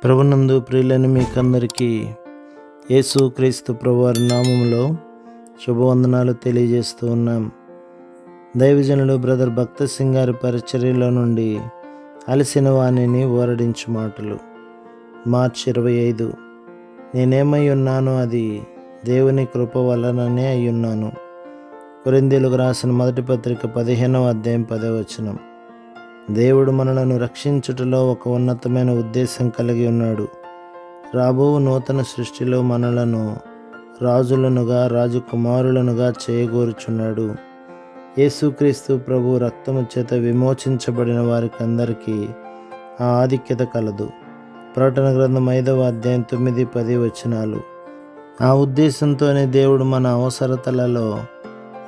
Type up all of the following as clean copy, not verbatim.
ప్రభునందు ప్రియులైన మీకందరికీ యేసుక్రీస్తు ప్రభువారి నామములో శుభవందనాలు తెలియజేస్తూ ఉన్నాం. దైవజనుడు బ్రదర్ భక్త సింగ్ గారి పరిచర్యలో నుండి అలసిన వాణిని ఓరడించు మాటలు. మార్చి 25. నేనేమై ఉన్నానో అది దేవుని కృప వలననే అయ్యున్నాను. కొరింథీయులకు రాసిన మొదటి పత్రిక 15వ అధ్యాయం 10వ వచనం. దేవుడు మనలను రక్షించుటలో ఒక ఉన్నతమైన ఉద్దేశం కలిగి ఉన్నాడు. రాబో నూతన సృష్టిలో మనలను రాజులనుగా రాజకుమారులనుగా చేయగోరుచున్నాడు. యేసుక్రీస్తు ప్రభు రక్తము చేత విమోచించబడిన వారికి అందరికీ ఆ ఆధిక్యత కలదు. ప్రకటన గ్రంథం 5వ అధ్యాయం 9-10 వచనాలు. ఆ ఉద్దేశంతోనే దేవుడు మన అవసరతలలో,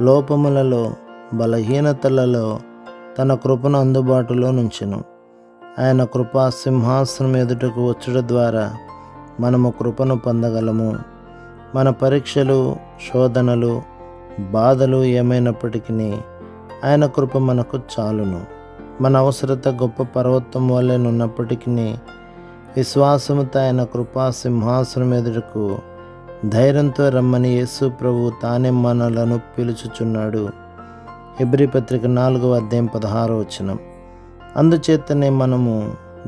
లోపములలో, బలహీనతలలో తన కృపను అందుబాటులో నుంచెను. ఆయన కృపా సింహాసనం ఎదుటకు వచ్చుట ద్వారా మనము కృపను పొందగలము. మన పరీక్షలు, శోధనలు, బాధలు ఏమైనప్పటికీ ఆయన కృప మనకు చాలును. మన అవసరత గొప్ప పర్వతం వలెనున్నప్పటికీ విశ్వాసముతో ఆయన కృపా సింహాసనం ఎదుటకు ధైర్యంతో రమ్మని యేసు ప్రభు తానే మనలను పిలుచుచున్నాడు. హెబ్రీ పత్రిక 4వ అధ్యాయం 16వ వచనం. అందుచేతనే మనము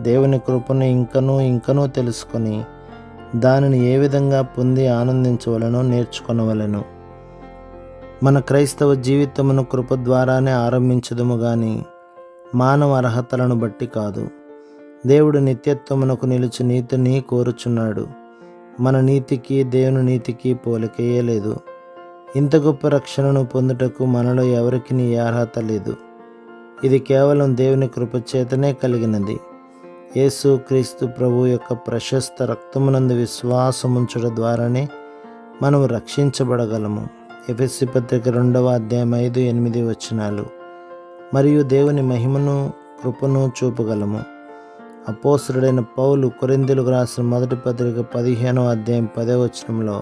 దేవుని కృపను ఇంకనూ తెలుసుకొని దానిని ఏ విధంగా పొంది ఆనందించవలనో నేర్చుకొనవలెను. మన క్రైస్తవ జీవితమును కృప ద్వారానే ఆరంభించదుము గాని మానవ అర్హతలను బట్టి కాదు. దేవుడు నిత్యత్వమునకు నిలిచి నీతిని కోరుచున్నాడు. మన నీతికి దేవుని నీతికి పోలికయే లేదు. ఇంత గొప్ప రక్షణను పొందుటకు మనలో ఎవరికి ఏ అర్హత లేదు. ఇది కేవలం దేవుని కృపచేతనే కలిగినది. యేసుక్రీస్తు ప్రభు యొక్క ప్రశస్త రక్తమునందు విశ్వాసముంచడం ద్వారానే మనం రక్షించబడగలము. ఎఫెసీ పత్రిక 2వ అధ్యాయం 5-8 వచనాలు. మరియు దేవుని మహిమను, కృపను చూపగలము. అపోస్తలుడైన పౌలు కొరింథీయులకు రాసిన మొదటి పత్రిక 15వ అధ్యాయం 10వ వచనంలో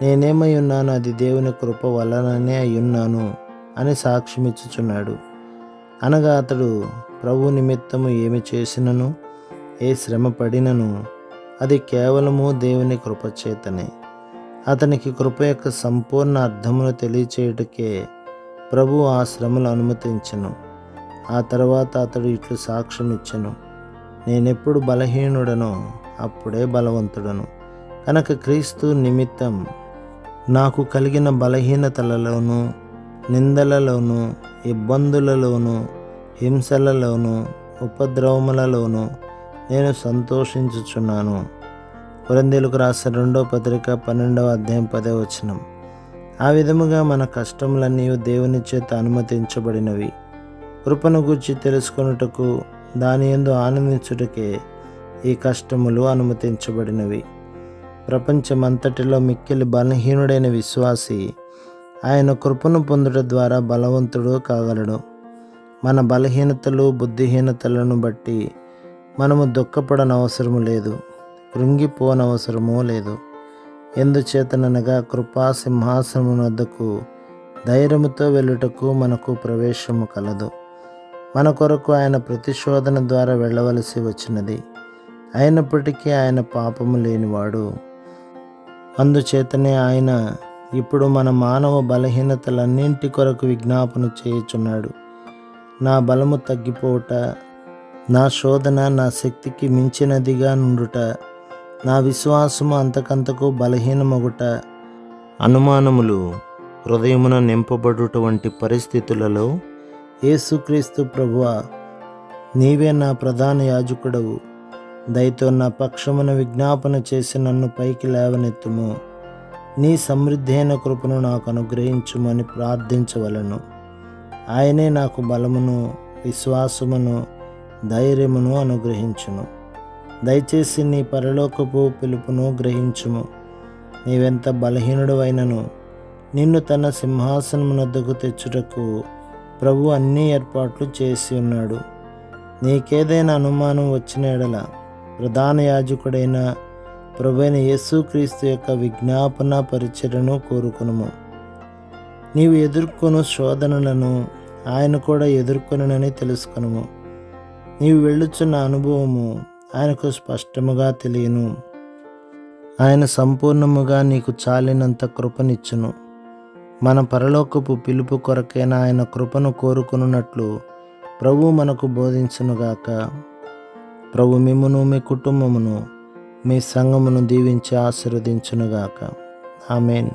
నేనేమై ఉన్నాను అది దేవుని కృప వలననే అయ్యున్నాను అని సాక్ష్యమిచ్చుచున్నాడు. అనగా అతడు ప్రభు నిమిత్తము ఏమి చేసినను, ఏ శ్రమ పడినను అది కేవలము దేవుని కృపచేతనే. అతనికి కృప యొక్క సంపూర్ణ అర్థమును తెలియచేయుటకే ప్రభు ఆ శ్రమలు అనుమతించెను. ఆ తర్వాత అతడు ఇట్లు సాక్ష్యం ఇచ్చెను, నేనెప్పుడు బలహీనుడనో అప్పుడే బలవంతుడను. కనుక క్రీస్తు నిమిత్తం నాకు కలిగిన బలహీనతలలోనూ, నిందలలోనూ, ఇబ్బందులలోనూ, హింసలలోనూ, ఉపద్రవములలోనూ నేను సంతోషించుచున్నాను. కొరింథీయులకు రాసిన 2వ పత్రిక 12వ అధ్యాయం 10వ వచనం. ఆ విధముగా మన కష్టములన్నీ దేవుని చేత అనుమతించబడినవి. కృపను గూర్చి తెలుసుకొనుటకు, దాని యందు ఆనందించుటకే ఈ కష్టములు అనుమతించబడినవి. ప్రపంచమంతటిలో మిక్కిలి బలహీనుడైన విశ్వాసి ఆయన కృపను పొందుట ద్వారా బలవంతుడు కాగలడు. మన బలహీనతలు, బుద్ధిహీనతలను బట్టి మనము దుఃఖపడనవసరము లేదు, కృంగిపోనవసరమూ లేదు. ఎందుచేతననగా కృపా సింహాసనమునొద్దకు ధైర్యముతో వెళ్ళుటకు మనకు ప్రవేశము కలదు. మన కొరకు ఆయన ప్రతిశోధన ద్వారా వెళ్ళవలసి వచ్చినది. అయినప్పటికీ ఆయన పాపము లేనివాడు. అందుచేతనే ఆయన ఇప్పుడు మన మానవ బలహీనతలన్నింటి కొరకు విజ్ఞాపన చేయుచున్నాడు. నా బలము తగ్గిపోవుట, నా శోధన నా శక్తికి మించినదిగా నుండుట, నా విశ్వాసము అంతకంతకు బలహీనమగుట, అనుమానములు హృదయమున నింపబడుట వంటి పరిస్థితులలో యేసుక్రీస్తు ప్రభువా, నీవే నా ప్రధాన యాజకుడవు. దయతో నా పక్షమున విజ్ఞాపన చేసి నన్ను పైకి లేవనెత్తుము. నీ సమృద్ధి అయిన కృపను నాకు అనుగ్రహించుమని ప్రార్థించవలను. ఆయనే నాకు బలమును, విశ్వాసమును, ధైర్యమును అనుగ్రహించును. దయచేసి నీ పరలోకపు పిలుపును గ్రహించుము. నీవెంత బలహీనుడు అయినను నిన్ను తన సింహాసనమునొద్దకు తెచ్చుటకు ప్రభు అన్ని ఏర్పాట్లు చేసి ఉన్నాడు. నీకేదైనా అనుమానం వచ్చిన ఎడల ప్రధాన యాజకుడైన ప్రభువైన యేసుక్రీస్తు యొక్క విజ్ఞాపన పరిచర్యను కోరుకునుము. నీవు ఎదుర్కొను శోధనలను ఆయన కూడా ఎదుర్కొనునని తెలుసుకొనుము. నీవు వెళ్ళుచున్న అనుభవము ఆయనకు స్పష్టముగా తెలియను. ఆయన సంపూర్ణముగా నీకు చాలినంత కృపనిచ్చును. మన పరలోకపు పిలుపు కొరకైన ఆయన కృపను కోరుకున్నట్లు ప్రభు మనకు బోధించునుగాక. ప్రభు మిమ్మును, మీ కుటుంబమును, మీ సంఘమును దీవించి ఆశీర్వదించునుగాక. ఆమేన్.